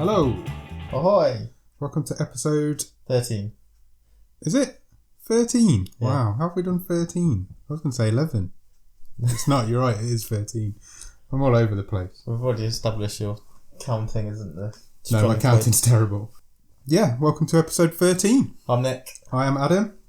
Hello. Ahoy. Welcome to episode 13. Is it 13? Yeah. Wow, how have we done 13? I was going to say 11. It's not, you're right, it is 13. I'm all over the place. We've already established your counting isn't the No, my counting's terrible. Yeah, welcome to episode 13. I'm Nick. I am Adam,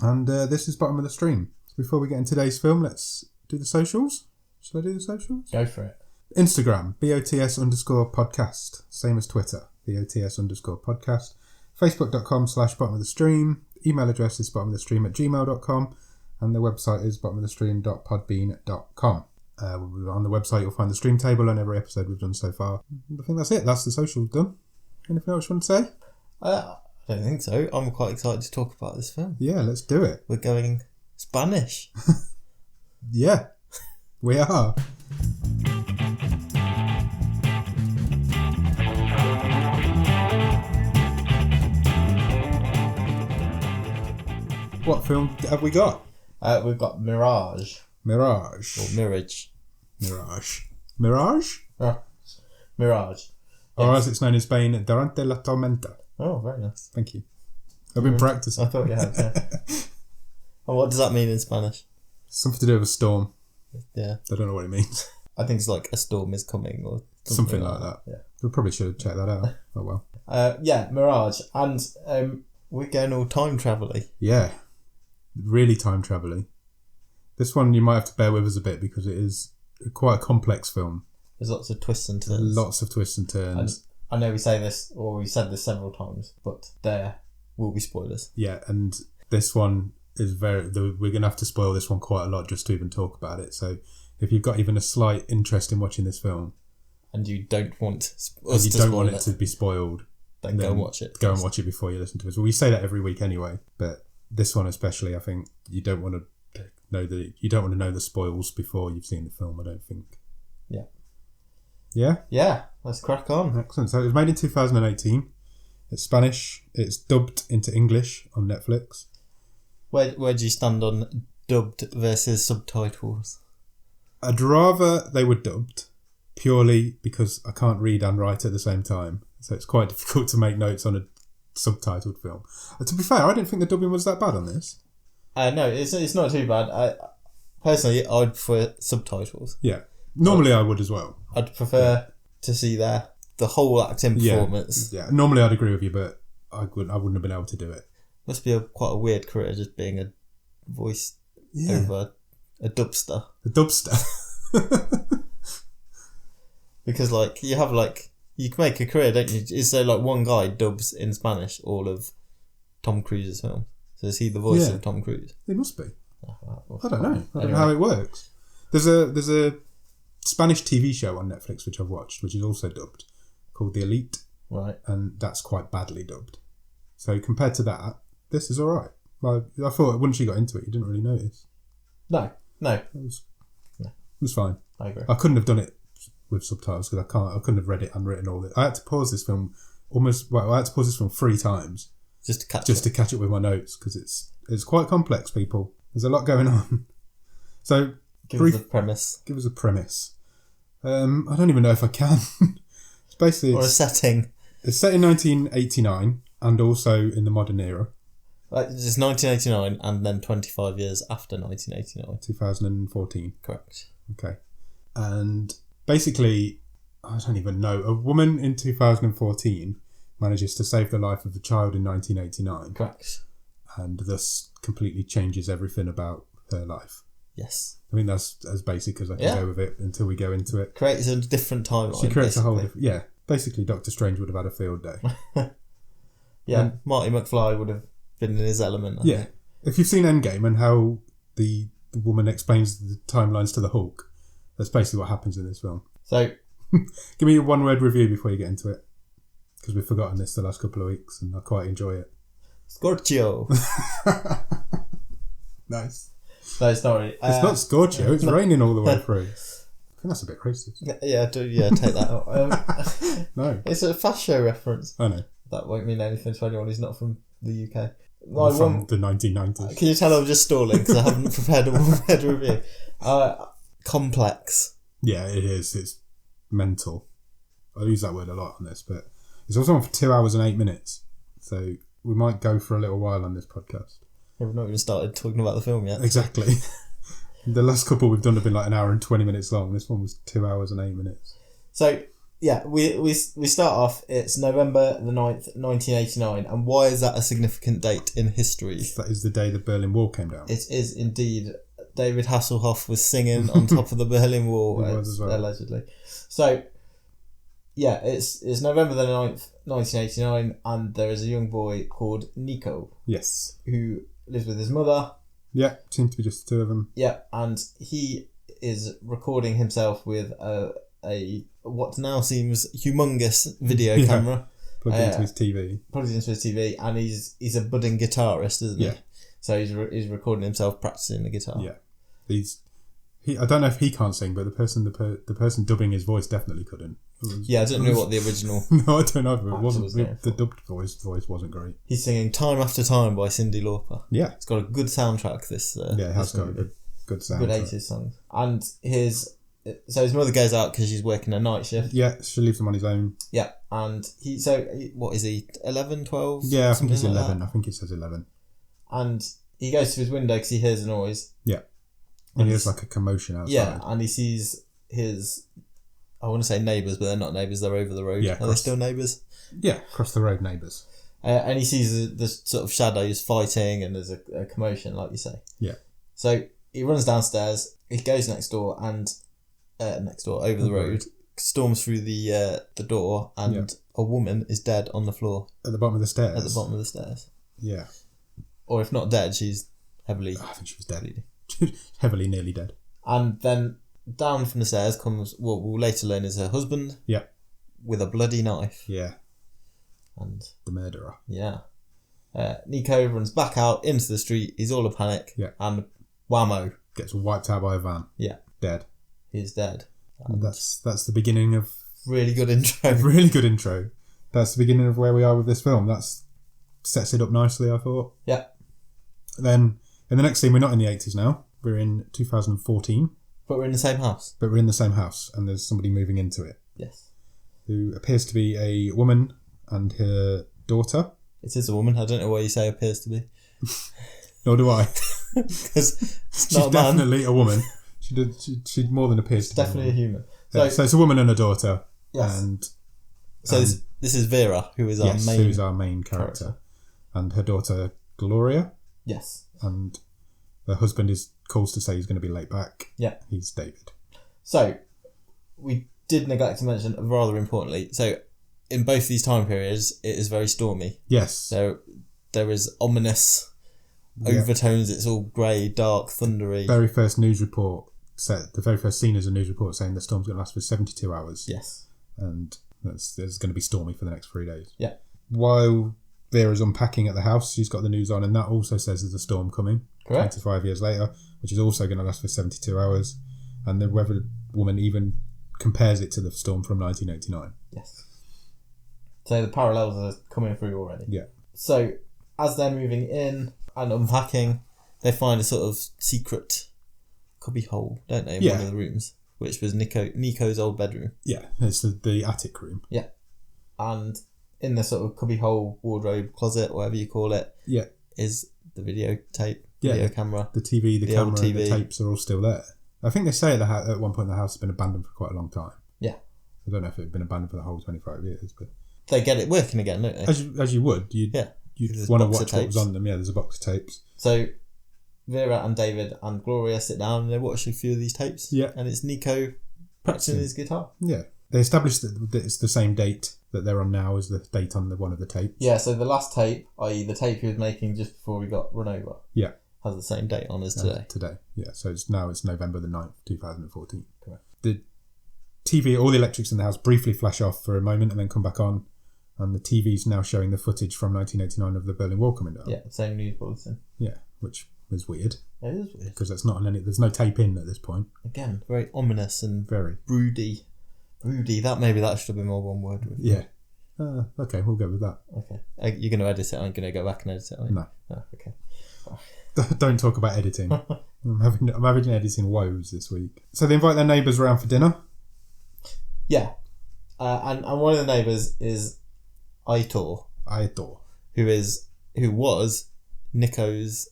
and this is Bottom of the Stream. Before we get into today's film, let's do the socials. Shall I do the socials? Go for it. Instagram, BOTS_podcast. Same as Twitter, BOTS_podcast. Facebook.com/bottom of the stream. Email address is bottomofthestream@gmail.com. And the website is bottomofthestream.podbean.com. On the website, you'll find the stream table and every episode we've done so far. I think that's it. That's the socials done. Anything else you want to say? I don't think so. I'm quite excited to talk about this film. Yeah, let's do it. We're going Spanish. Yeah, we are. What film have we got? We've got Mirage. Mirage. Or Mirage. Mirage. Mirage? Mirage. Or as it's known in Spain, Durante la Tormenta. Oh, very nice. Thank you. I've been practicing. I thought you had, yeah. And what does that mean in Spanish? Something to do with a storm. Yeah. I don't know what it means. I think it's like a storm is coming or Something like that. Yeah. We probably should have checked that out. Oh well. Yeah, Mirage. And we're going all time travel-y. Yeah. Really time travel-y. This one you might have to bear with us a bit because it is quite a complex film. There's lots of twists and turns. Lots of twists and turns. I know we say this, or we said this several times, but there will be spoilers. Yeah, and this one is we're going to have to spoil this one quite a lot just to even talk about it. So if you've got even a slight interest in watching this film, and you don't want it to be spoiled, then go and watch it. Go and watch it before you listen to us. Well, we say that every week anyway, but this one especially, I think you don't want to know the spoils before you've seen the film. I don't think. Yeah. Yeah. Yeah. Let's crack on. Excellent. So it was made in 2018. It's Spanish. It's dubbed into English on Netflix. Where do you stand on dubbed versus subtitles? I'd rather they were dubbed, purely because I can't read and write at the same time. So it's quite difficult to make notes on a subtitled film. To be fair, I didn't think the dubbing was that bad on this. No, it's not too bad. Personally, I'd prefer subtitles. Yeah. Normally I would as well. I'd prefer to see the whole acting performance. Yeah. Normally I'd agree with you, but I wouldn't have been able to do it. Must be quite a weird career just being a voice over a dubster. A dubster. Because you can make a career, don't you? Is there one guy dubs in Spanish all of Tom Cruise's films? So is he the voice of Tom Cruise? It must be. I don't know. I don't know how it works. There's a Spanish TV show on Netflix which I've watched, which is also dubbed, called The Elite. Right. And that's quite badly dubbed. So compared to that, this is alright. Well, I thought once you got into it, you didn't really notice. No. It was fine. I agree. I couldn't have done it with subtitles because I couldn't have read it and written all it. I had to pause this film I had to pause this film 3 times. Just to catch up with my notes because it's quite complex, people. There's a lot going on. So Give us a premise. Give us a premise. I don't even know if I can. It's basically... Or a setting. It's set in 1989 and also in the modern era. It's 1989 and then 25 years after 1989. 2014. Correct. Okay. And basically, I don't even know. A woman in 2014 manages to save the life of a child in 1989. Correct. And thus completely changes everything about her life. Yes. I mean, that's as basic as I can go with it until we go into it. Creates a different timeline. She creates a whole different... Yeah. Basically, Doctor Strange would have had a field day. Yeah. Marty McFly would have been in his element. I think. If you've seen Endgame and how the woman explains the timelines to the Hulk, that's basically what happens in this film. So... Give me a one-word review before you get into it. Because we've forgotten this the last couple of weeks and I quite enjoy it. Scorchio. Nice. No, it's not really. It's not Scorchio, it's raining all the way through. I think that's a bit racist. Yeah, take that out. No. It's a fast show reference. I know. That won't mean anything to anyone who's not from the UK. From the 1990s. Can you tell I'm just stalling because I haven't prepared a review? Complex. Yeah, it is. It's mental. I use that word a lot on this, but It's also on for 2 hours and 8 minutes. So we might go for a little while on this podcast. Yeah, we've not even started talking about the film yet. Exactly. The last couple we've done have been like an hour and 20 minutes long. This one was 2 hours and 8 minutes. So, yeah, we start off, it's November the 9th, 1989. And why is that a significant date in history? That is the day the Berlin Wall came down. It is indeed. David Hasselhoff was singing on top of the Berlin Wall, He was as well. allegedly. So, yeah, it's November the 9th, 1989, and there is a young boy called Nico Yes. who lives with his mother. Yeah, seems to be just the two of them. Yeah, and he is recording himself with a what now seems humongous video Yeah. camera. Plugged into his TV. Plugged into his TV, and he's a budding guitarist, isn't he? Yeah. So he's recording himself practicing the guitar. Yeah. I don't know if he can't sing, but the person dubbing his voice definitely couldn't. Yeah, I don't know what the original. No, I don't know. But it actor was going wasn't. The for. dubbed voice wasn't great. He's singing "Time After Time" by Cyndi Lauper. Yeah. It's got a good soundtrack. This Yeah, it has got a good sound. good 80s song. And his mother goes out because she's working a night shift. Yeah, she leaves him on his own. Yeah, and what is he? 11, 12? Yeah, I think he's Something like 11. that? I think it says 11. And he goes to his window because he hears a noise. Yeah. And he hears like a commotion outside. Yeah, and he sees his, I want to say neighbours, but they're not neighbours, they're over the road. Yeah, Are they still neighbours? Yeah, across the road neighbours. And he sees the sort of shadows fighting, and there's a commotion, like you say. Yeah. So he runs downstairs, he goes next door, over the road, storms through the door, and a woman is dead on the floor. At the bottom of the stairs? At the bottom of the stairs. Yeah. Or if not dead, she's heavily... I think she was dead. Heavily nearly dead. And then down from the stairs comes what we'll later learn is her husband. Yeah. With a bloody knife. Yeah. And the murderer. Yeah. Nico runs back out into the street. He's all a panic. Yeah. And whammo. Gets wiped out by a van. Yeah. Dead. He's dead. And that's the beginning of... Really good intro. A really good intro. That's the beginning of where we are with this film. That's sets it up nicely, I thought. Yeah. Then, in the next scene, we're not in the 80s now. We're in 2014. But we're in the same house. But we're in the same house, and there's somebody moving into it. Yes. Who appears to be a woman and her daughter. It is a woman. I don't know why you say appears to be. Nor do I. Because she's definitely a woman. She more than appears to be. Definitely a human. So it's a woman and a daughter. Yes. And so this is Vera, who is our main character. And her daughter, Gloria. Yes. And her husband calls to say he's going to be late back. Yeah. He's David. So, we did neglect to mention, rather importantly, so in both these time periods, it is very stormy. Yes. So, there is ominous overtones. It's all grey, dark, thundery. The very first news report the very first scene is a news report saying the storm's going to last for 72 hours. Yes. And it's going to be stormy for the next 3 days. Yeah. While Vera's unpacking at the house, she's got the news on, and that also says there's a storm coming. Correct. 25 years later, which is also going to last for 72 hours. And the weather woman even compares it to the storm from 1989. Yes. So the parallels are coming through already. Yeah. So as they're moving in and unpacking, they find a sort of secret cubby hole, don't they, in one of the rooms, which was Nico's old bedroom. Yeah, it's the attic room. Yeah. And in the sort of cubby hole, wardrobe, closet, whatever you call it, is the video camera. The TV, the camera, old TV. And the tapes are all still there. I think they say at one point the house has been abandoned for quite a long time. Yeah. I don't know if it had been abandoned for the whole 25 years, but... They get it working again, don't they? As you would. You'd want to watch what was on them. Yeah, there's a box of tapes. So Vera and David and Gloria sit down and they watch a few of these tapes. Yeah. And it's Nico practicing his guitar. Yeah. They established that it's the same date that they're on now as the date on one of the tapes. Yeah, so the last tape, i.e. the tape he was making just before we got run over, has the same date on as today. Yeah, so it's November the 9th, 2014. Correct. The TV, all the electrics in the house briefly flash off for a moment and then come back on, and the TV's now showing the footage from 1989 of the Berlin Wall coming down. Yeah, same news bulletin. Yeah, which is weird. It is weird. Because there's no tape in at this point. Again, very ominous and very broody. Broody, that should have been more one word. Yeah. Okay, we'll go with that. Okay. You're going to edit it, I'm going to go back and edit it, are you? No. Oh, okay. Don't talk about editing. I'm having editing woes this week. So they invite their neighbours around for dinner. Yeah. And one of the neighbours is Aitor, who was Nico's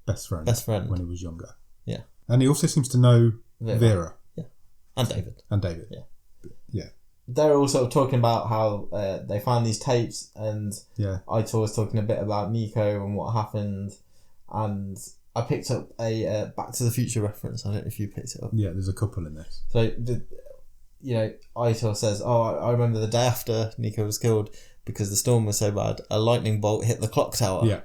best friend when he was younger. Yeah. And he also seems to know Vera. Yeah. And David. Yeah. They're all sort of talking about how they found these tapes, and Aitor was talking a bit about Nico and what happened, and I picked up a Back to the Future reference. I don't know if you picked it up. Yeah, there's a couple in this. So, Aitor says, I remember the day after Nico was killed, because the storm was so bad, a lightning bolt hit the clock tower. Yeah.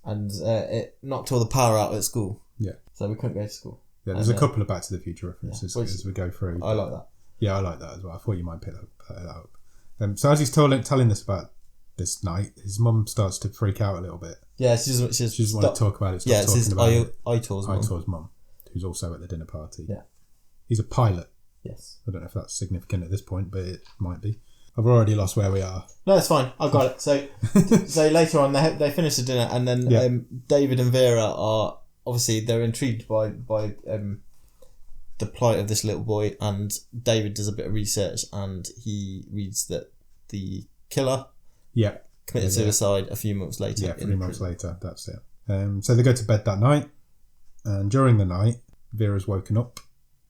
And it knocked all the power out at school. Yeah. So we couldn't go to school. Yeah, there's a couple of Back to the Future references as we go through. I like that. Yeah, I like that as well. I thought you might pick that up. So as he's telling this about this night, his mum starts to freak out a little bit. Yeah, she doesn't want to talk about it. It's Aitor's mum, who's also at the dinner party. Yeah. He's a pilot. Yes. I don't know if that's significant at this point, but it might be. I've already lost where we are. No, it's fine. I've got it. So later on, they finish the dinner, and then David and Vera are obviously they're intrigued by the plight of this little boy, and David does a bit of research, and he reads that the killer committed suicide a few months later. Yeah, 3 months later. That's it. So they go to bed that night, and during the night, Vera's woken up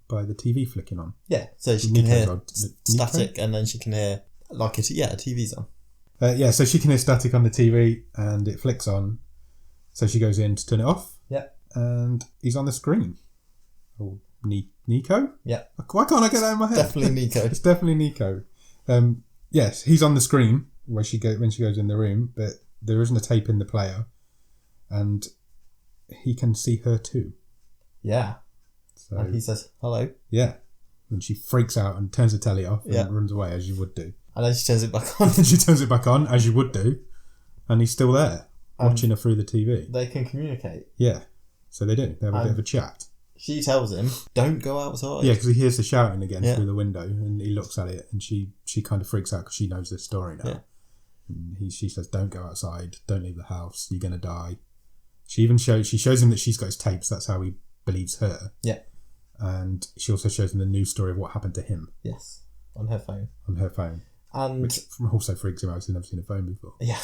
by the TV flicking on. Yeah, so she can hear static, and then she can hear a TV's on. So she can hear static on the TV, and it flicks on. So she goes in to turn it off. Yeah. And he's on the screen. Oh, Nico? Yeah. Why can't I get that in my head? Definitely Nico. It's definitely Nico. Yes, he's on the screen when she goes in the room, but there isn't a tape in the player, and he can see her too. Yeah. So, and he says hello. Yeah. And she freaks out and turns the telly off and runs away, as you would do. And then she turns it back on. She turns it back on, as you would do, and he's still there, watching her through the TV. They can communicate. Yeah. So they do. They have a bit of a chat. She tells him, don't go outside. Yeah, because he hears the shouting again through the window, and he looks at it, and she kind of freaks out because she knows this story now. Yeah. And she says, don't go outside, don't leave the house, you're going to die. She shows him that she's got his tapes, that's how he believes her. Yeah. And she also shows him the news story of what happened to him. Yes, on her phone. And which also freaks him out because he's never seen a phone before. Yeah.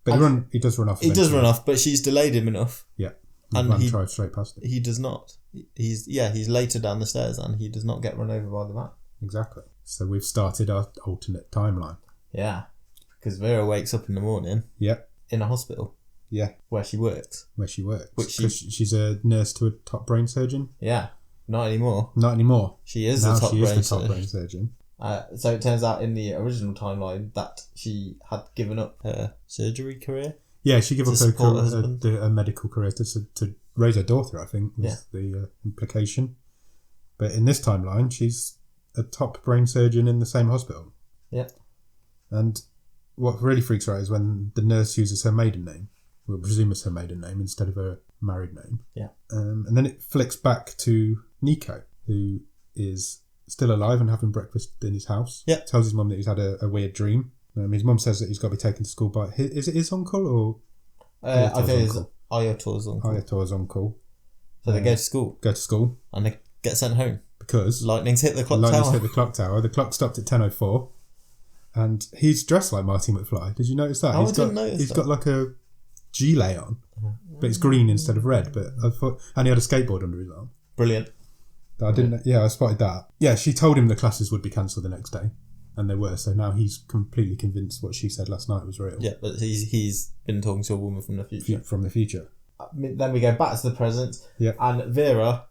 But he does run off. He does run off, but she's delayed him enough. Yeah. And he drives straight past it. He does not. He's later down the stairs, and he does not get run over by the van. Exactly. So we've started our alternate timeline. Yeah. Because Vera wakes up in the morning. Yep. In a hospital. Yeah. Where she works. Because she's a nurse to a top brain surgeon. Yeah. Not anymore. She is the top brain surgeon. So it turns out in the original timeline that she had given up her surgery career. Yeah, she gave up her medical career to raise her daughter, I think, was the implication. But in this timeline, she's a top brain surgeon in the same hospital. Yeah. And what really freaks her out is when the nurse uses her maiden name. We'll presume it's her maiden name instead of her married name. Yeah. And then it flicks back to Nico, who is still alive and having breakfast in his house. Yeah. Tells his mum that he's had a weird dream. His mum says that he's got to be taken to school by... Is it his uncle or... I think it's Aitor's uncle. Aitor's uncle. So they go to school. And they get sent home. Because... Lightning's hit the clock tower. The clock stopped at 10:04. And he's dressed like Marty McFly. Did you notice that? I didn't notice that. He's got like a gilet on. But it's green instead of red. And he had a skateboard under his arm. Brilliant. I spotted that. Yeah, she told him the classes would be cancelled the next day. And they were, so now he's completely convinced what she said last night was real. Yeah, but he's been talking to a woman from the future. Then we go back to the present, and Vera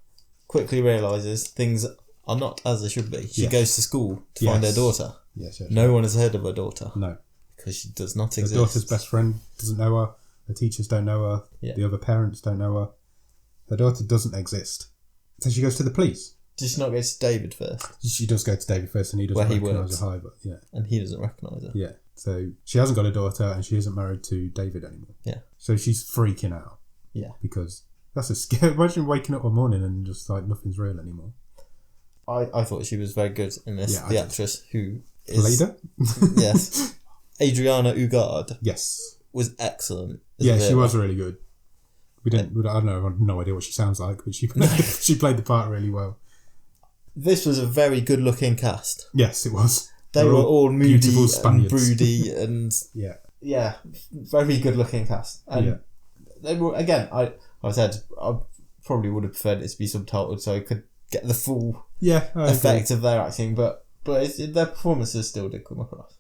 quickly realises things are not as they should be. She goes to school to find her daughter. Yes. No one has heard of her daughter. No. Because she does not exist. Her daughter's best friend doesn't know her. The teachers don't know her. Yeah. The other parents don't know her. Her daughter doesn't exist. So she goes to the police. Does she not go to David first? She does go to David first, and he doesn't recognise her either. Yeah. And he doesn't recognise her. Yeah. So she hasn't got a daughter, and she isn't married to David anymore. Yeah. So she's freaking out. Yeah. Because that's a scare. Imagine waking up one morning and just like nothing's real anymore. I thought she was very good in this. The actress who played her. Yes. Adriana Ugard. Yes. Was excellent. Yeah, she was really good. I don't know. I have no idea what she sounds like, but she played the part really well. This was a very good-looking cast. Yes, it was. They were all moody and broody, and very good looking cast. And they were, again, I said I probably would have preferred it to be subtitled so I could get the full effect of their acting, but their performances still did come across.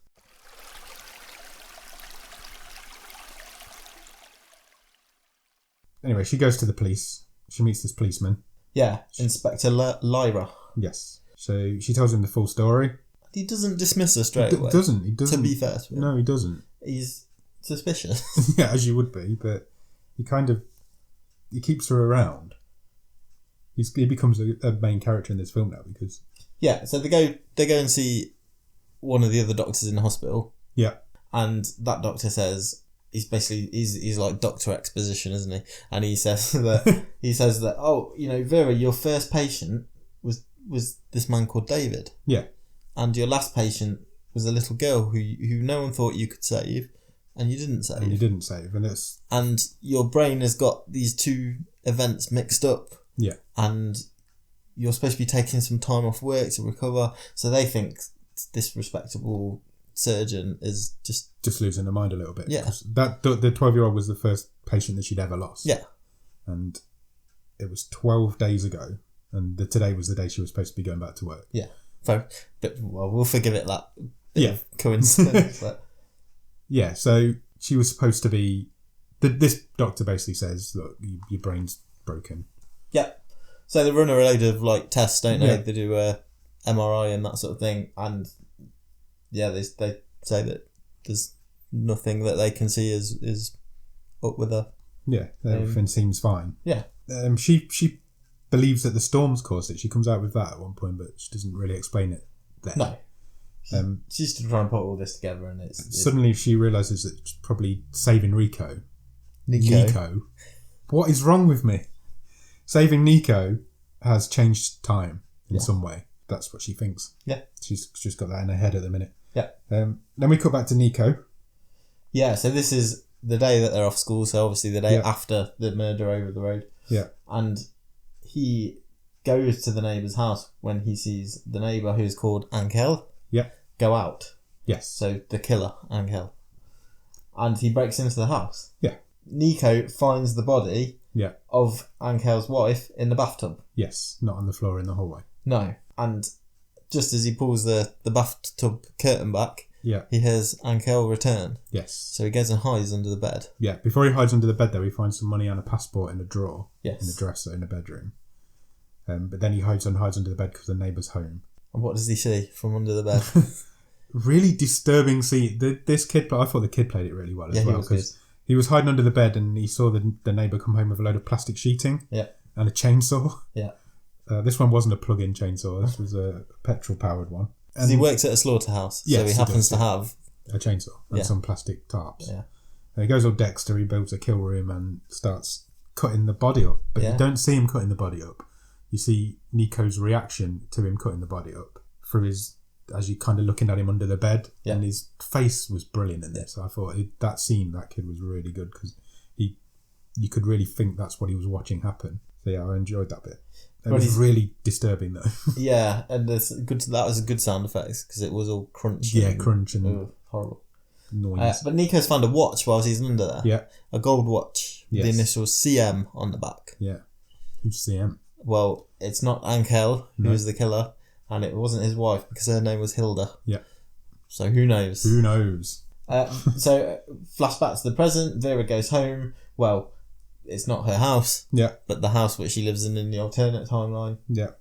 Anyway, she goes to the police. She meets this policeman. Yeah, Inspector Lyra. Yes. So she tells him the full story. He doesn't dismiss her straight away. He doesn't. To be fair to him. No, he doesn't. He's suspicious. Yeah, as you would be, but he keeps her around. He becomes a main character in this film now because... Yeah, so they go and see one of the other doctors in the hospital. Yeah. And that doctor says... He's like Doctor Exposition, isn't he? And he says that oh, you know, Vera, your first patient was this man called David. Yeah. And your last patient was a little girl who no one thought you could save, and you didn't save. And your brain has got these two events mixed up. Yeah. And you're supposed to be taking some time off work to recover. So they think this respectable surgeon is just losing her mind a little bit. Yeah. The 12-year-old was the first patient that she'd ever lost. Yeah. And it was 12 days ago, and today was the day she was supposed to be going back to work. Yeah. But we'll forgive it that bit of coincidence. But. Yeah, so she was supposed to be... This doctor basically says, look, your brain's broken. Yeah. So they run a load of like tests, don't they? Yeah. They do a MRI and that sort of thing, and they say that there's nothing that they can see is up with her. Yeah, everything seems fine. Yeah. She believes that the storms caused it. She comes out with that at one point, but she doesn't really explain it there. No. She's to try and put all this together, and it's suddenly she realises that it's probably saving Nico. What is wrong with me? Saving Nico has changed time in some way. That's what she thinks. Yeah. She's just got that in her head at the minute. Yeah. Then we cut back to Nico. Yeah, so this is the day that they're off school, so obviously the day after the murder over the road. Yeah. And he goes to the neighbour's house when he sees the neighbour, who's called Angel, go out. Yes. So the killer, Angel. And he breaks into the house. Yeah. Nico finds the body of Angel's wife in the bathtub. Yes, not on the floor in the hallway. No. And just as he pulls the bathtub curtain back, he hears Angel return. Yes. So he goes and hides under the bed. Yeah, before he hides under the bed though, he finds some money and a passport in a drawer. Yes. In the dresser in the bedroom. But then he hides under the bed because the neighbour's home. And what does he see from under the bed? Really disturbing scene. This kid, but I thought the kid played it really well as well. Because he was hiding under the bed and he saw the neighbour come home with a load of plastic sheeting. Yeah. And a chainsaw. Yeah. This one wasn't a plug-in chainsaw. This was a petrol-powered one. And he works at a slaughterhouse, so he happens to have a chainsaw and some plastic tarps. Yeah. And he goes all Dexter. He builds a kill room and starts cutting the body up. But you don't see him cutting the body up. You see Nico's reaction to him cutting the body up through as you kind of looking at him under the bed. Yeah. And his face was brilliant in this. I thought that kid was really good because you could really think that's what he was watching happen. So yeah, I enjoyed that bit. It was really disturbing though. Yeah, and that was a good sound effects because it was all crunchy. Yeah, crunch and horrible noise. But Nico's found a watch while he's under there. Yeah, a gold watch with the initial CM on the back. Yeah, who's CM? Well, it's not Angel who was the killer, and it wasn't his wife because her name was Hilda. Yeah. So who knows? Who knows? So flashback to the present. Vera goes home. Well, it's not her house. Yeah. But the house which she lives in the alternate timeline. Yeah.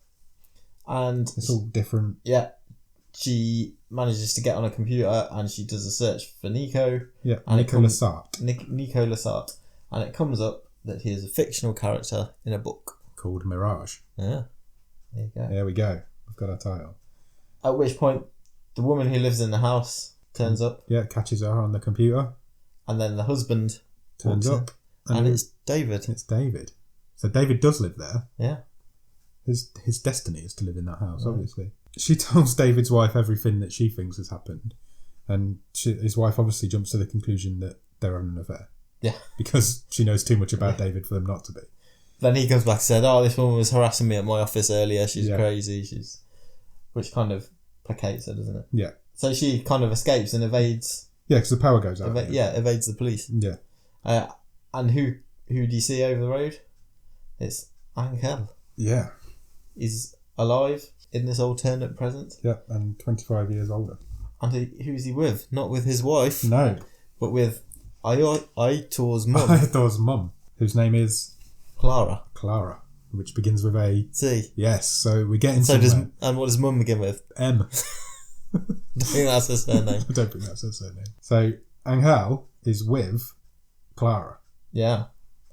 And it's all different. Yeah. She manages to get on a computer and she does a search for Nico. Yeah. And Nico Lassart. Nico Lassart. And it comes up that he is a fictional character in a book called Mirage. Yeah. There you go. There we go. We've got our title. At which point, the woman who lives in the house turns up. Yeah, catches her on the computer. And then the husband turns up. And it's David. It's David. So David does live there. Yeah. His destiny is to live in that house, obviously. She tells David's wife everything that she thinks has happened. And his wife obviously jumps to the conclusion that they're on an affair. Yeah. Because she knows too much about David for them not to be. Then he comes back and said, this woman was harassing me at my office earlier. She's crazy. Which kind of placates her, doesn't it? Yeah. So she kind of escapes and evades Yeah, because the power goes out. Evades the police. Yeah. And who do you see over the road? It's Angel. Yeah. He's alive in this alternate present. Yeah, and 25 years older. And who's he with? Not with his wife. No. But with Aitor's mum. Aitor's mum, whose name is... Clara, which begins with a... C. Yes, so we're getting And what does mum begin with? M. I think that's her surname. I don't think that's her surname. So, Angel is with Clara. Yeah.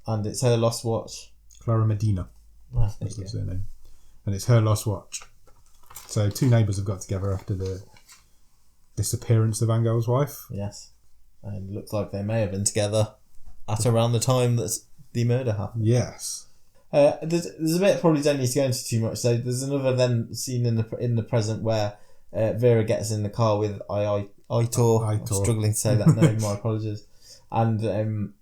And it's her lost watch. Clara Medina. That's her surname. And it's her lost watch. So, two neighbours have got together after the disappearance of Angel's wife. Yes. And it looks like they may have been together at around the time that the murder happened. Yes. There's a bit probably don't need to go into too much. So there's another then scene in the present where Vera gets in the car with Aitor. I'm struggling to say that name. My apologies. And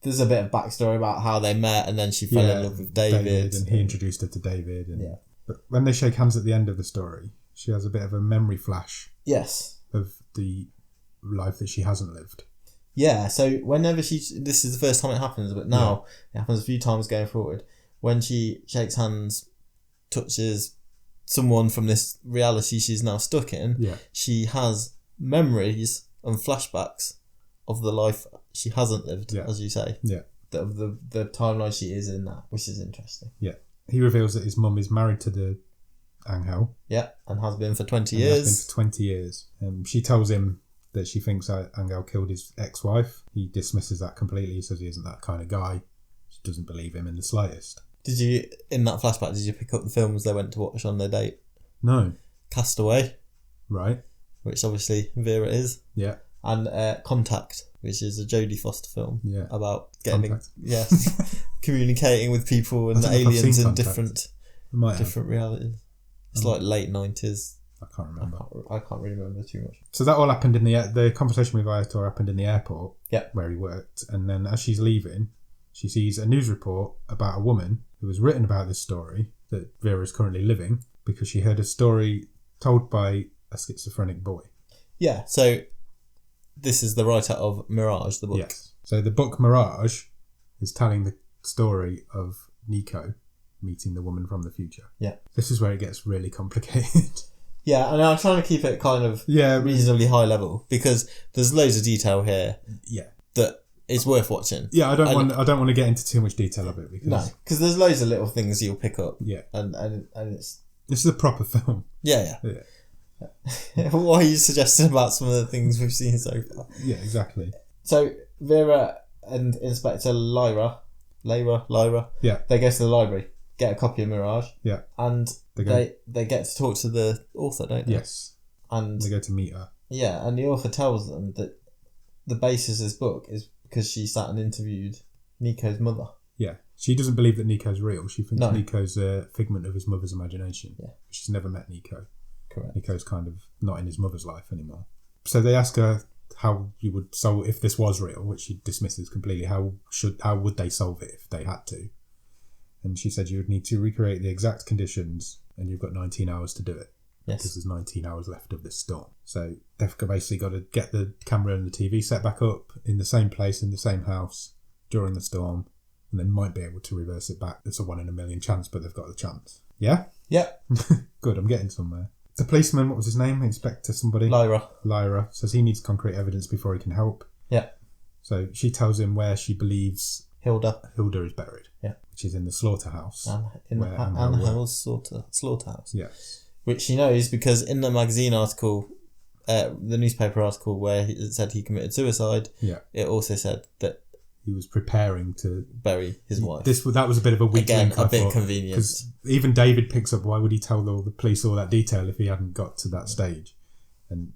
there's a bit of backstory about how they met, and then she fell in love with David, and he introduced her to David. And, yeah. But when they shake hands at the end of the story, she has a bit of a memory flash. Yes. Of the life that she hasn't lived. Yeah, so whenever this is the first time it happens, but now it happens a few times going forward. When she shakes hands, touches someone from this reality she's now stuck in, she has memories and flashbacks of the life she hasn't lived, as you say. Yeah. The timeline she is in that, which is interesting. Yeah. He reveals that his mum is married to the Angel. Yeah, and has been for 20 years. Has been for 20 years. She tells him that she thinks Angel killed his ex-wife. He dismisses that completely. He says he isn't that kind of guy. She doesn't believe him in the slightest. Did you, in that flashback, did you pick up the films they went to watch on their date? No. Castaway. Right. Which obviously Vera is. Yeah. And Contact, which is a Jodie Foster film. Yeah. About getting, communicating with people and aliens in different realities. It's like late 90s. I can't remember. I can't really remember too much. So that all happened in the conversation with Aitor happened in the airport, where he worked, and then as she's leaving, she sees a news report about a woman who has written about this story that Vera is currently living because she heard a story told by a schizophrenic boy. Yeah, so this is the writer of Mirage, the book. Yes. So the book Mirage is telling the story of Nico meeting the woman from the future. Yeah. This is where it gets really complicated. Yeah, and I'm trying to keep it kind of reasonably high level because there's loads of detail here. Yeah. That is worth watching. Yeah, I don't want to get into too much detail of it because there's loads of little things you'll pick up. Yeah. And it's this is a proper film. Yeah. What are you suggesting about some of the things we've seen so far? Yeah, exactly. So Vera and Inspector Lyra. Yeah. They go to the library, get a copy of Mirage. Yeah. And they get to talk to the author, don't they? Yes. And they go to meet her. Yeah, and the author tells them that the basis of this book is because she sat and interviewed Nico's mother. Yeah. She doesn't believe that Nico's real. She thinks Nico's a figment of his mother's imagination. Yeah. She's never met Nico. Correct. Nico's kind of not in his mother's life anymore. So they ask her how you would solve if this was real, which she dismisses completely. How would they solve it if they had to? And she said you would need to recreate the exact conditions, and you've got 19 hours to do it. Yes. Because there's 19 hours left of this storm. So they've basically got to get the camera and the TV set back up in the same place, in the same house, during the storm, and they might be able to reverse it back. It's a 1 in a million chance, but they've got the chance. Yeah? Yep. Good, I'm getting somewhere. The policeman, what was his name? Inspector somebody? Lyra. Says he needs concrete evidence before he can help. Yeah. So she tells him where she believes Hilda is buried. Yeah. Which is in the slaughterhouse. In Angel's slaughterhouse. Yes. Which she knows because in the magazine article, the newspaper article where it said he committed suicide, it also said that he was preparing to bury his wife. That was a bit of a weak link, a bit convenient. Because even David picks up, why would he tell all the police all that detail if he hadn't got to that stage? And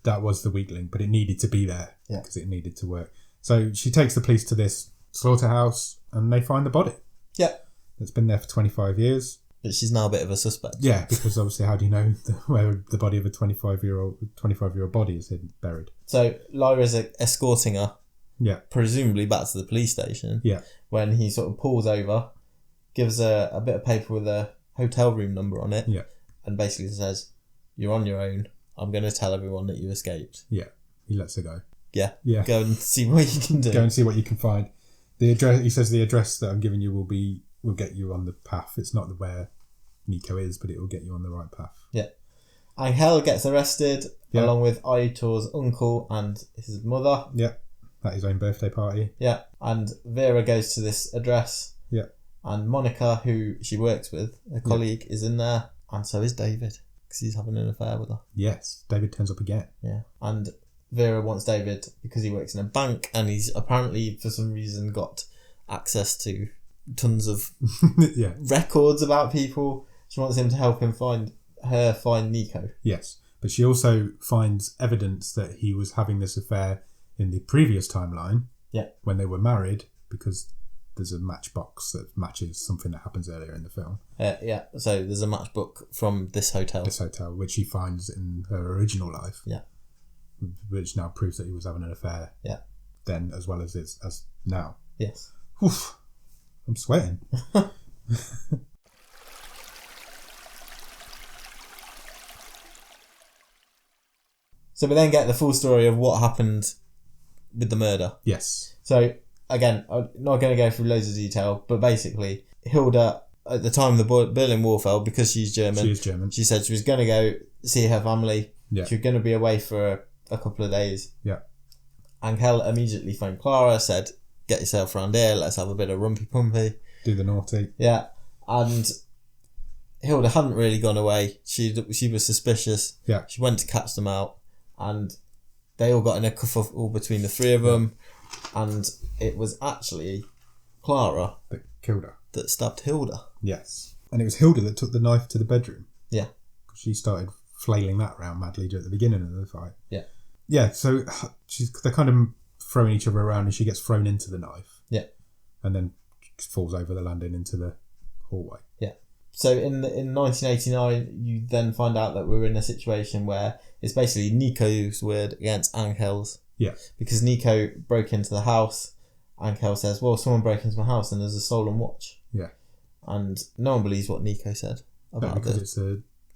that was the weak link, but it needed to be there because it needed to work. So she takes the police to this slaughterhouse and they find the body. Yeah. It's been there for 25 years. But she's now a bit of a suspect. Yeah, because obviously how do you know where the body of a 25-year-old body is buried? So Lyra's escorting her. Yeah. Presumably back to the police station. Yeah. When he sort of pulls over, gives her a bit of paper with a hotel room number on it. Yeah. And basically says, "You're on your own. I'm going to tell everyone that you escaped." Yeah. he lets her go. Yeah. Yeah. Go and see what you can do. Go and see what you can find. The address. He says the address that I'm giving you will get you on the path. It's not where Nico is, but it will get you on the right path. Yeah. Angel gets arrested along with Aitor's uncle and his mother. Yeah. At his own birthday party. Yeah. And Vera goes to this address. Yeah. And Monica, who she works with, a colleague, is in there. And so is David, because he's having an affair with her. Yes. David turns up again. Yeah. And Vera wants David because he works in a bank and he's apparently, for some reason, got access to tons of records about people. She wants him to help him find Nico. Yes. But she also finds evidence that he was having this affair in the previous timeline. Yeah. When they were married, because there's a matchbox that matches something that happens earlier in the film. Yeah. So there's a matchbook from this hotel. Which he finds in her original life. Yeah. Which now proves that he was having an affair. Yeah. Then as well as now. Yes. Oof. I'm sweating. So we then get the full story of what happened with the murder. Yes. So, again, I'm not going to go through loads of detail, but basically, Hilda, at the time the Berlin Wall fell, because she's German. She is German. She said she was going to go see her family. Yeah. She was going to be away for a couple of days. Yeah. Angel immediately phoned Clara, said, get yourself round here, let's have a bit of rumpy-pumpy. Do the naughty. Yeah. And Hilda hadn't really gone away. She was suspicious. Yeah. She went to catch them out. And they all got in a kerfuffle between the three of them. And it was actually Clara that killed her. That stabbed Hilda. Yes. And it was Hilda that took the knife to the bedroom. Yeah. Because she started flailing that around madly at the beginning of the fight. Yeah. Yeah, so they're kind of throwing each other around and she gets thrown into the knife. Yeah. And then falls over the landing into the hallway. Yeah. So in 1989, you then find out that we're in a situation where it's basically Nico's word against Angel's. Yeah. Because Nico broke into the house. Angel says, well, someone broke into my house and there's a stolen watch. Yeah. And no one believes what Nico said about because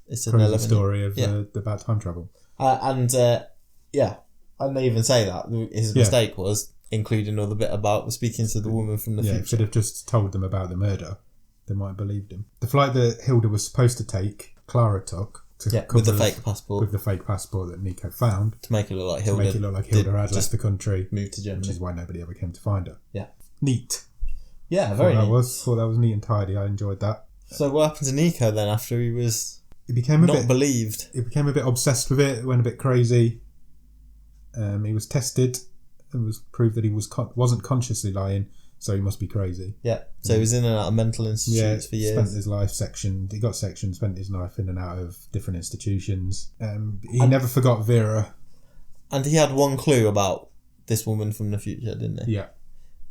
it's a crazy story of about time travel. And they even say that his mistake was including all the bit about speaking to the woman from the future. If he'd have just told them about the murder, they might have believed him. The flight that Hilda was supposed to take, Clara took. With the fake passport. With the fake passport that Nico found. To make it look like Hilda. Had left the country. Moved to Germany. Which is why nobody ever came to find her. Yeah. Neat. Yeah, very neat. Thought that was neat and tidy. I enjoyed that. So what happened to Nico then after he was believed? He became a bit obsessed with it, went a bit crazy. He was tested and was proved that he wasn't consciously lying, so he must be crazy. Yeah. So he was in and out of mental institutes for years. Spent his life sectioned. He got sectioned, spent his life in and out of different institutions. He never forgot Vera. And he had one clue about this woman from the future, didn't he? Yeah.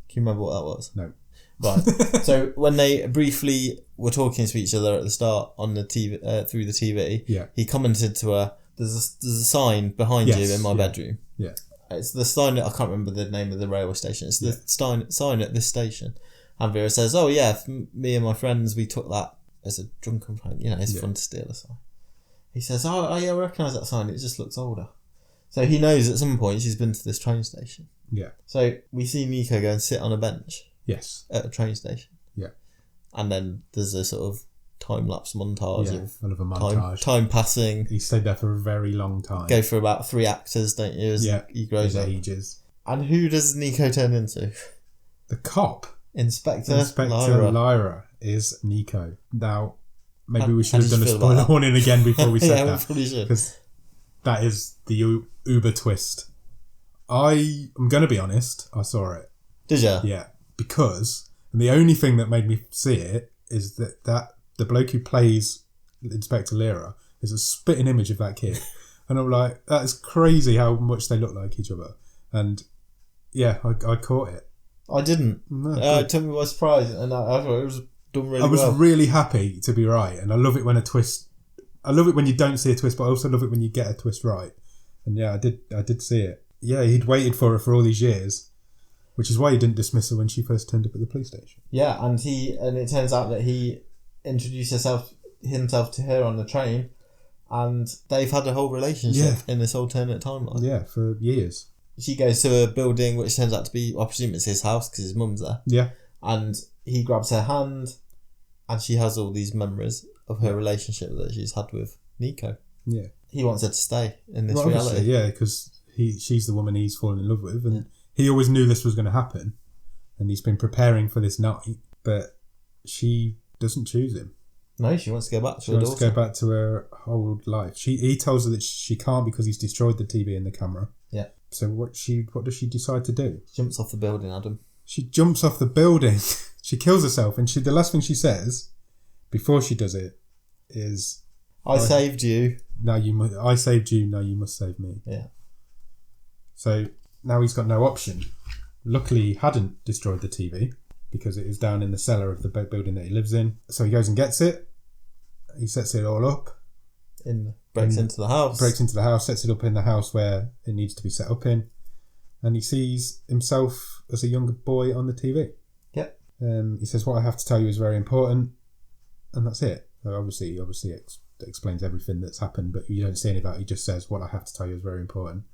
Can you remember what that was? No. Right. So when they briefly were talking to each other at the start on the TV, through the TV, he commented to her, there's a sign behind you in my bedroom. Yeah. It's the sign, I can't remember the name of the railway station. It's the sign at this station. And Vera says, oh yeah, me and my friends, we took that as a drunken prank. You know, it's fun to steal a sign. He says, oh yeah, I recognise that sign. It just looks older. So he knows at some point she's been to this train station. Yeah. So we see Nico go and sit on a bench. Yes. At a train station. Yeah. And then there's a sort of time-lapse montage of time passing. He stayed there for a very long time. Go for about 3 actors, don't you, as he grows up. Ages. And who does Nico turn into? The cop. Inspector Lyra is Nico. Now, maybe we should have done a spoiler warning again before we said that. We probably should. Because that is the uber twist. I am going to be honest, I saw it. Did you? Yeah. Because the only thing that made me see it is that the bloke who plays Inspector Lyra is a spitting image of that kid. And I'm like, that is crazy how much they look like each other. And yeah, I caught it. I didn't. No, it took me by surprise, and I thought it was done really well. I was really happy to be right, and I love it when I love it when you don't see a twist, but I also love it when you get a twist right. And yeah, I did see it. Yeah, he'd waited for her for all these years, which is why he didn't dismiss her when she first turned up at the police station. Yeah, and it turns out that he introduced himself to her on the train, and they've had a whole relationship in this alternate timeline. Yeah, for years. She goes to a building which turns out to be, I presume it's his house because his mum's there. Yeah. And he grabs her hand, and she has all these memories of her relationship that she's had with Nico. Yeah. He wants her to stay in this reality. Yeah, because she's the woman he's fallen in love with, and he always knew this was going to happen, and he's been preparing for this night, but she doesn't choose him. No, she wants to go back to she her wants daughter. to go back to her old life. He tells her that she can't because he's destroyed the TV and the camera. Yeah. So what does she decide to do? Jumps off the building, Adam. She jumps off the building. She kills herself, and the last thing she says before she does it is, I saved you. Now you must. I saved you. Now you must save me. Yeah. So now he's got no option. Luckily, he hadn't destroyed the TV because it is down in the cellar of the building that he lives in. So he goes and gets it. He sets it all up. Breaks into the house. Sets it up in the house where it needs to be set up in. And he sees himself as a younger boy on the TV. Yep. He says, "What I have to tell you is very important." And that's it. So obviously explains everything that's happened, but you don't see any of that. He just says, "What I have to tell you is very important."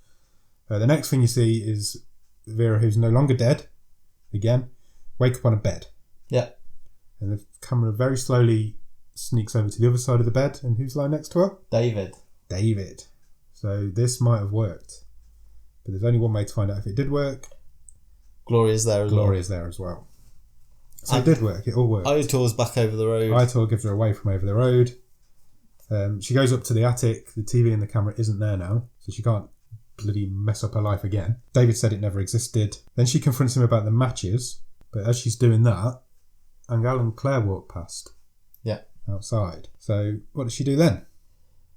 The next thing you see is Vera, who's no longer dead, again, wake up on a bed. Yeah. And the camera very slowly sneaks over to the other side of the bed, and who's lying next to her? David. So this might have worked, but there's only one way to find out if it did work. Gloria's there as well. So it did work. It all worked. Aitor's back over the road. Aitor gives her away from over the road. She goes up to the attic. The TV and the camera isn't there now, so she can't bloody mess up her life again. David said it never existed. Then she confronts him about the matches, but as she's doing that, Angel and Claire walk past. Yeah. Outside. So what does she do then?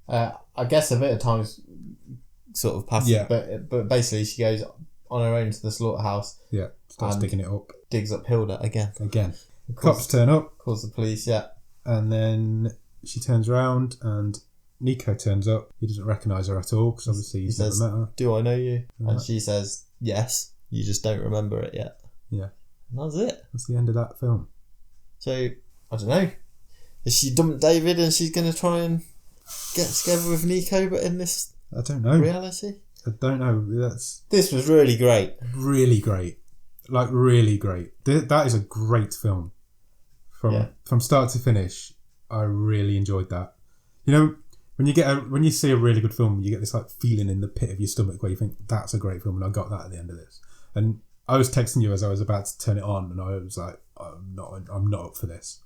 I guess a bit of time's sort of passes, but basically she goes on her own to the slaughterhouse. Yeah. Starts digging it up. Digs up Hilda again. Cops turn up. Calls the police, yeah. And then she turns around and Nico turns up. He doesn't recognise her at all because obviously he's never met her. "Do I know you?" And she says, "Yes, you just don't remember it yet." Yeah. And that's it. That's the end of that film. So, I don't know. Is she dumped David and she's going to try and get together with Nico, but in this I don't know. reality? I don't know. This was really great. Really great. Like, really great. That is a great film. From start to finish, I really enjoyed that. You know, when you see a really good film, you get this like feeling in the pit of your stomach where you think, that's a great film, and I got that at the end of this. And I was texting you as I was about to turn it on, and I was like, I'm not up for this.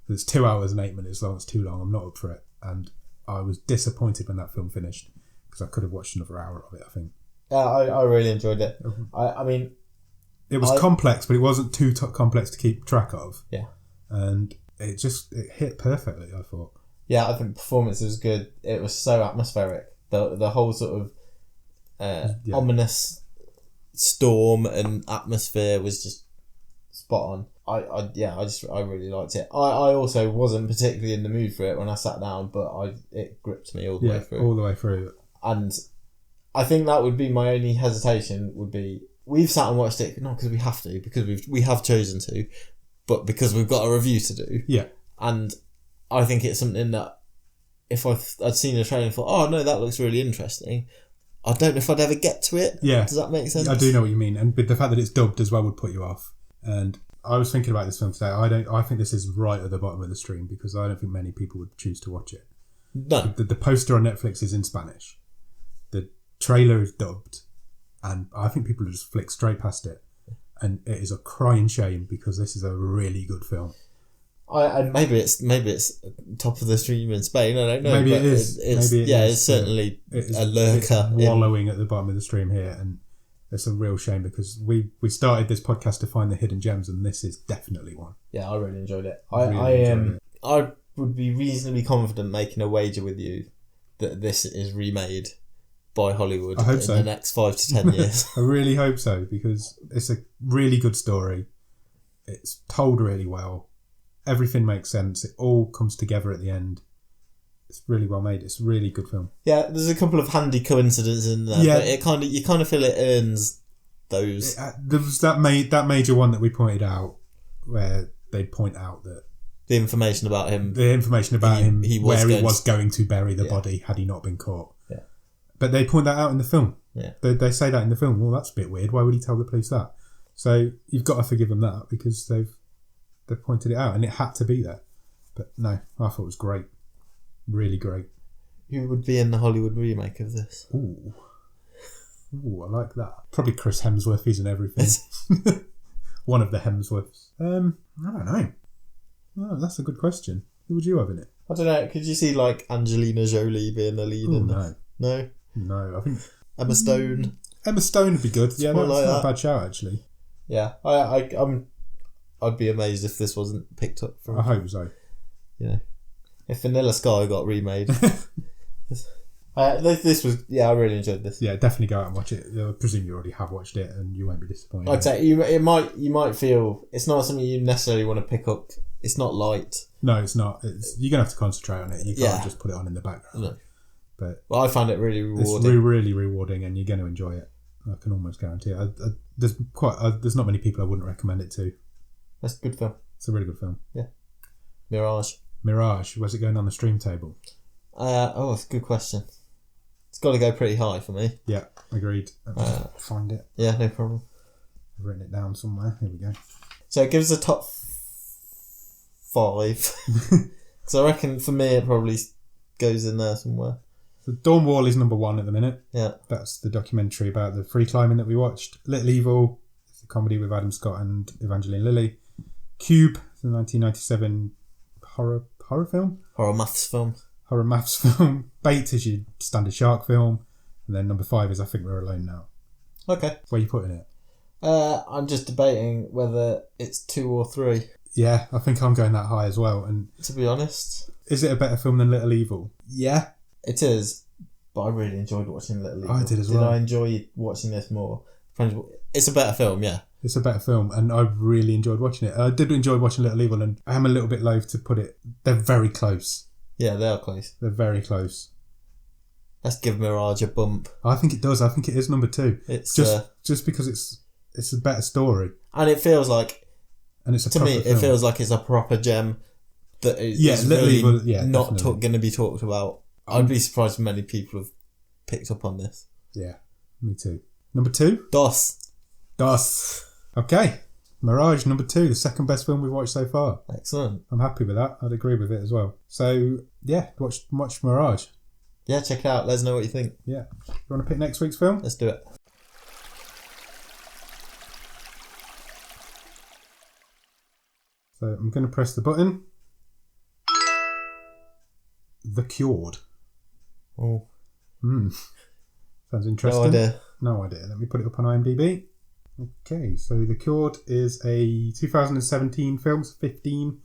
It's 2 hours and 8 minutes long. It's too long. I'm not up for it. And I was disappointed when that film finished because I could have watched another hour of it, I think. Yeah, I really enjoyed it. I mean... It was complex, but it wasn't too complex to keep track of. Yeah. And it hit perfectly, I thought. Yeah, I think the performance was good. It was so atmospheric. The whole sort of ominous storm and atmosphere was just spot on. I really liked it. I also wasn't particularly in the mood for it when I sat down, but it gripped me all the way through. All the way through. And I think that would be my only hesitation. Would be we've sat and watched it not because we have to, because we have chosen to, but because we've got a review to do. Yeah. And I think it's something that if I'd seen a trailer and thought, oh no, that looks really interesting, I don't know if I'd ever get to it. Yeah. Does that make sense? I do know what you mean, and the fact that it's dubbed as well would put you off. And I was thinking about this film today. I think this is right at the bottom of the stream because I don't think many people would choose to watch it. No. The poster on Netflix is in Spanish. The trailer is dubbed, and I think people just flick straight past it. And it is a crying shame because this is a really good film. And maybe it's top of the stream in Spain. I don't know. Maybe it is. It's certainly a lurker. It's wallowing at the bottom of the stream here, and it's a real shame because we started this podcast to find the hidden gems, and this is definitely one. Yeah, I really enjoyed it. I would be reasonably confident making a wager with you that this is remade by Hollywood in the next 5 to 10 years. I really hope so because it's a really good story. It's told really well. Everything makes sense. It all comes together at the end. It's really well made. It's a really good film. Yeah, there's a couple of handy coincidences in there, but you kind of feel it earns those. There was that major one that we pointed out where they point out that The information about him. He was going to bury the body had he not been caught. Yeah. But they point that out in the film. Yeah. They say that in the film. Well, that's a bit weird. Why would he tell the police that? So you've got to forgive them that because they've pointed it out and it had to be there. But no, I thought it was great. Really great. Who would be in the Hollywood remake of this? Ooh, I like that. Probably Chris Hemsworth. He's in everything. One of the Hemsworths. I don't know. Oh, that's a good question. Who would you have in it? I don't know. Could you see like Angelina Jolie being the lead in no. No? No, I think... Emma Stone. Emma Stone would be good. Yeah, that's like not a bad shout, actually. Yeah. I'd be amazed if this wasn't picked up from... I hope so. You know, if Vanilla Sky got remade. This was... Yeah, I really enjoyed this. Yeah, definitely go out and watch it. I presume you already have watched it and you won't be disappointed. I'd say you might feel... It's not something you necessarily want to pick up. It's not light. No, it's not. You're going to have to concentrate on it. You can't just put it on in the background. No. But I found it really rewarding. It's really rewarding and you're going to enjoy it. I can almost guarantee it. There's not many people I wouldn't recommend it to. That's a good film. It's a really good film. Yeah. Mirage. Where's it going on the stream table? That's a good question. It's got to go pretty high for me. Yeah, agreed. Find it. Yeah, no problem. I've written it down somewhere. Here we go. So it gives a top 5. So I reckon for me it probably goes in there somewhere. So Dawn Wall is number 1 at the minute. Yeah. That's the documentary about the free climbing that we watched. Little Evil, it's a comedy with Adam Scott and Evangeline Lilly. Cube, the 1997 horror film. Horror maths film. Bait is your standard shark film. And then number 5 is I Think We're Alone Now. Okay. Where are you putting it? I'm just debating whether it's 2 or 3. Yeah, I think I'm going that high as well. And to be honest, is it a better film than Little Evil? Yeah, it is. But I really enjoyed watching Little Evil. I did as well. Did I enjoy watching this more? It's a better film, yeah. It's a better film, and I really enjoyed watching it. I did enjoy watching Little Evil, and I am a little bit loath to put it. They're very close. Yeah, they are close. They're very close. Let's give Mirage a bump. I think it does. I think it is number 2. It's just because it's a better story, and it feels like. And it's to me, it feels like it's a proper gem that is really not going to be talked about. I'd be surprised if many people have picked up on this. Yeah, me too. Number 2? DOS. Okay. Mirage, number 2, the second best film we've watched so far. Excellent. I'm happy with that. I'd agree with it as well. So, yeah, watch Mirage. Yeah, check it out. Let us know what you think. Yeah. You want to pick next week's film? Let's do it. So I'm going to press the button. The Cured. Oh. Sounds interesting. No idea. No idea. Let me put it up on IMDb. Okay, so The Cured is a 2017 film. It's 15.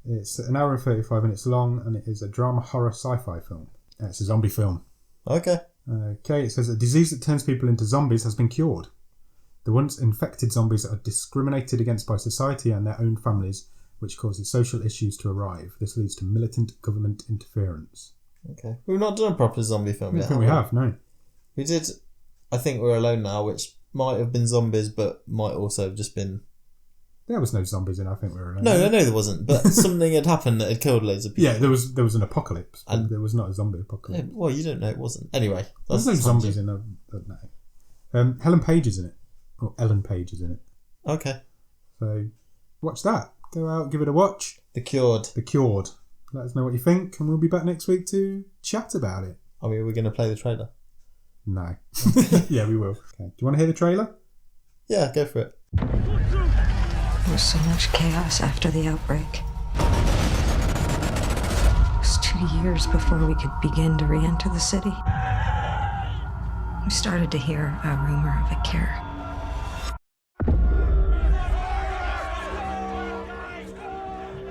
It's an hour and 35 minutes long, and it is a drama, horror, sci-fi film. It's a zombie film. Okay. Okay, it says a disease that turns people into zombies has been cured. The once infected zombies are discriminated against by society and their own families, which causes social issues to arrive. This leads to militant government interference. Okay. We've not done a proper zombie film yet. I think we have, no. We did I Think We're Alone Now, which might have been zombies, but might also have just been... There was no zombies in I Think We're Alone. No, I know there wasn't, but something had happened that had killed loads of people. Yeah, there was an apocalypse, and there was not a zombie apocalypse. Yeah, well, you don't know it wasn't. Anyway. There's no zombies in it. No. Helen Page is in it. Or Ellen Page is in it. Okay. So, watch that. Go out, give it a watch. The Cured. Let us know what you think, and we'll be back next week to chat about it. I mean, we're going to play the trailer. No. Yeah, we will. Okay. Do you want to hear the trailer? Yeah, go for it. There was so much chaos after the outbreak. It was 2 years before we could begin to re-enter the city. We started to hear a rumor of a cure.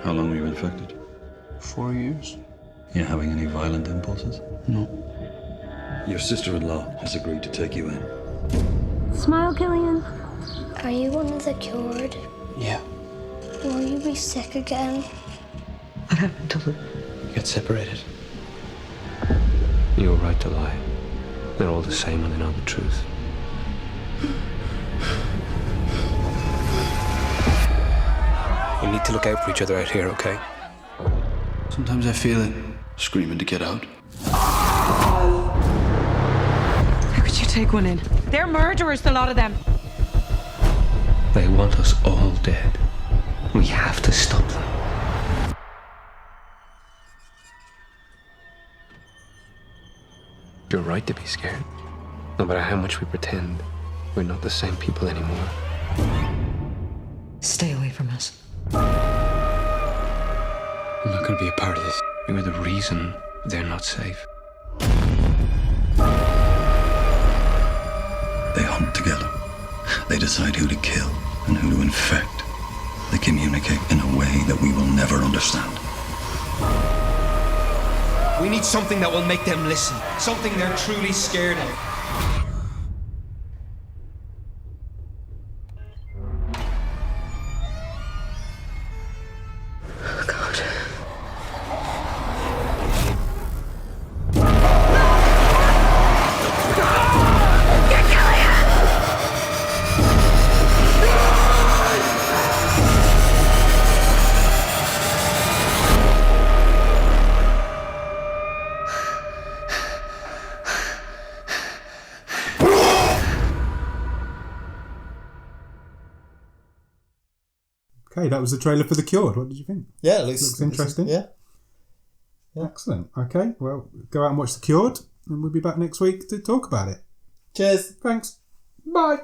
How long were you infected? 4 years. You having any violent impulses? No. Your sister-in-law has agreed to take you in. Smile, Killian. Are you one of the cured? Yeah. Will you be sick again? What happened to Luke? You get separated. You were right to lie. They're all the same when they know the truth. We need to look out for each other out here, okay? Sometimes I feel it, screaming to get out. How could you take one in? They're murderers, a lot of them. They want us all dead. We have to stop them. You're right to be scared. No matter how much we pretend, we're not the same people anymore. Stay away from us. I'm not going to be a part of this. You're the reason they're not safe. They hunt together. They decide who to kill and who to infect. They communicate in a way that we will never understand. We need something that will make them listen. Something they're truly scared of. Okay, that was the trailer for The Cured. What did you think? Yeah, it looks interesting. Yeah. Excellent. Okay, well, go out and watch The Cured, and we'll be back next week to talk about it. Cheers. Thanks. Bye.